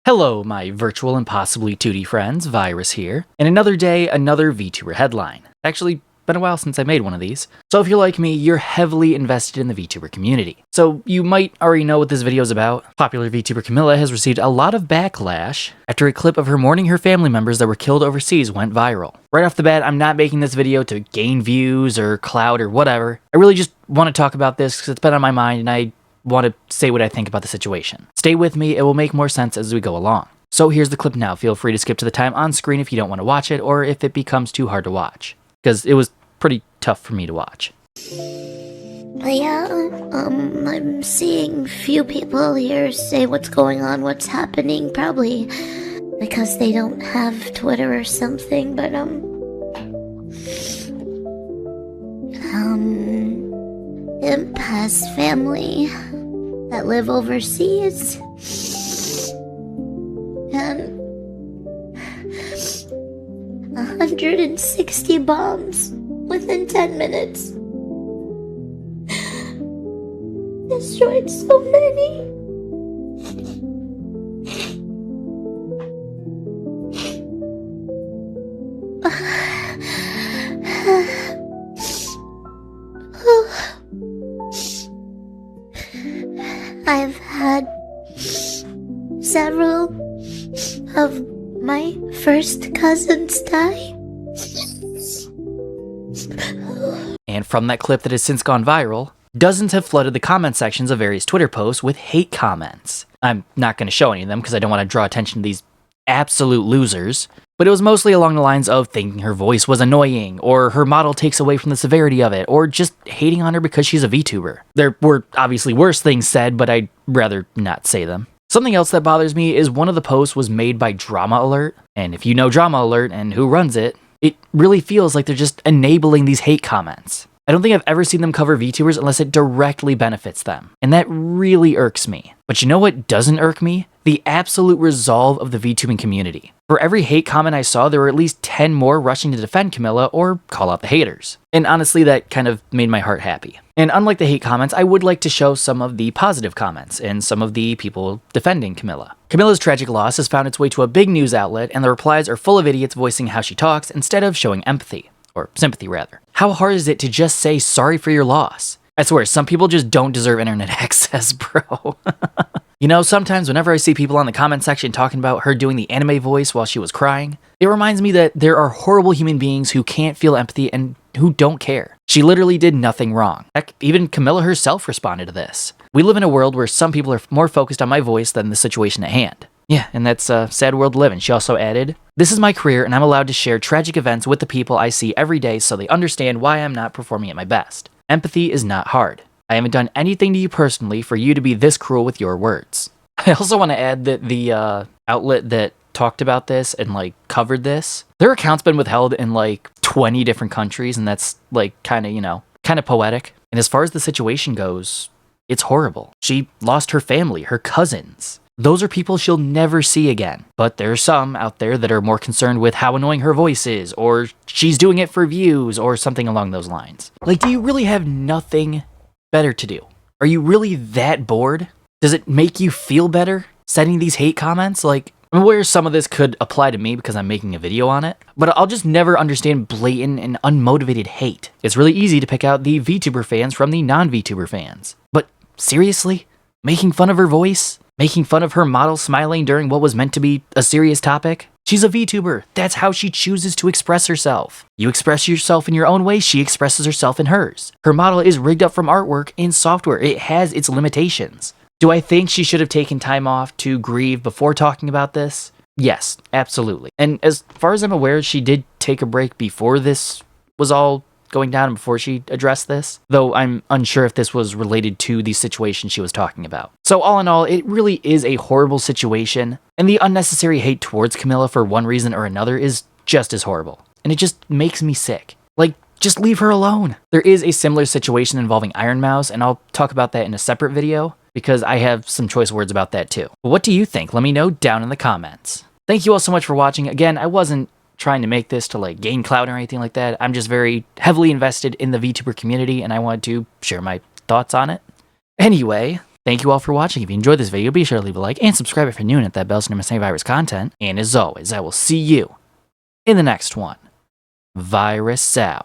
Hello, my virtual and possibly 2D friends, Virus here, and another day, another VTuber headline. Actually, been a while since I made one of these. So if you're like me, you're heavily invested in the VTuber community. So you might already know what this video is about. Popular VTuber Camila has received a lot of backlash after a clip of her mourning her family members that were killed overseas went viral. Right off the bat, I'm not making this video to gain views or clout or whatever. I really just want to talk about this because it's been on my mind and I want to say what I think about the situation. Stay with me, it will make more sense as we go along. So here's the clip now. Feel free to skip to the time on screen if you don't want to watch it or if it becomes too hard to watch. Because it was pretty tough for me to watch. Yeah, I'm seeing few people here say what's going on, what's happening, probably because they don't have Twitter or something, but, Imp has family that live overseas, and 160 bombs within 10 minutes. Destroyed so many. I've had several of my first cousins die. And from that clip that has since gone viral, dozens have flooded the comment sections of various Twitter posts with hate comments. I'm not going to show any of them because I don't want to draw attention to these absolute losers, but it was mostly along the lines of thinking her voice was annoying, or her model takes away from the severity of it, or just hating on her because she's a VTuber. There were obviously worse things said, but I'd rather not say them. Something else that bothers me is one of the posts was made by Drama Alert, and if you know Drama Alert and who runs it, it really feels like they're just enabling these hate comments. I don't think I've ever seen them cover VTubers unless it directly benefits them, and that really irks me. But you know what doesn't irk me? The absolute resolve of the VTubing community. For every hate comment I saw, there were at least 10 more rushing to defend Camila or call out the haters. And honestly, that kind of made my heart happy. And unlike the hate comments, I would like to show some of the positive comments and some of the people defending Camila. Camila's tragic loss has found its way to a big news outlet, and the replies are full of idiots voicing how she talks instead of showing empathy. Or sympathy, rather. How hard is it to just say sorry for your loss? I swear, some people just don't deserve internet access, bro. You know, sometimes whenever I see people on the comment section talking about her doing the anime voice while she was crying, it reminds me that there are horrible human beings who can't feel empathy and who don't care. She literally did nothing wrong. Heck, even Camila herself responded to this. We live in a world where some people are more focused on my voice than the situation at hand. Yeah, and that's a sad world to live in. She also added, "This is my career and I'm allowed to share tragic events with the people I see every day so they understand why I'm not performing at my best. Empathy is not hard. I haven't done anything to you personally for you to be this cruel with your words." I also want to add that the outlet that talked about this and covered this, their account's been withheld in 20 different countries, and that's kind of poetic. And as far as the situation goes, it's horrible. She lost her family, her cousins. Those are people she'll never see again. But there are some out there that are more concerned with how annoying her voice is, or she's doing it for views, or something along those lines. Do you really have nothing better to do? Are you really that bored? Does it make you feel better sending these hate comments? I'm aware some of this could apply to me because I'm making a video on it, but I'll just never understand blatant and unmotivated hate. It's really easy to pick out the VTuber fans from the non-VTuber fans. But seriously? Making fun of her voice? Making fun of her model smiling during what was meant to be a serious topic? She's a VTuber. That's how she chooses to express herself. You express yourself in your own way, she expresses herself in hers. Her model is rigged up from artwork in software. It has its limitations. Do I think she should have taken time off to grieve before talking about this? Yes, absolutely. And as far as I'm aware, she did take a break before this was all going down and before she addressed this, though I'm unsure if this was related to the situation she was talking about. So all in all, it really is a horrible situation, and the unnecessary hate towards Camila for one reason or another is just as horrible. And it just makes me sick. Just leave her alone. There is a similar situation involving Iron Mouse, and I'll talk about that in a separate video, because I have some choice words about that too. But what do you think? Let me know down in the comments. Thank you all so much for watching. Again, I wasn't trying to make this to gain clout or anything like that. I'm just very heavily invested in the VTuber community, and I wanted to share my thoughts on it. Anyway, Thank you all for watching. If you enjoyed this video, be sure to leave a like and subscribe if you're new and hit that bell so you never miss any virus content. And as always, I will see you in the next one. Virus out.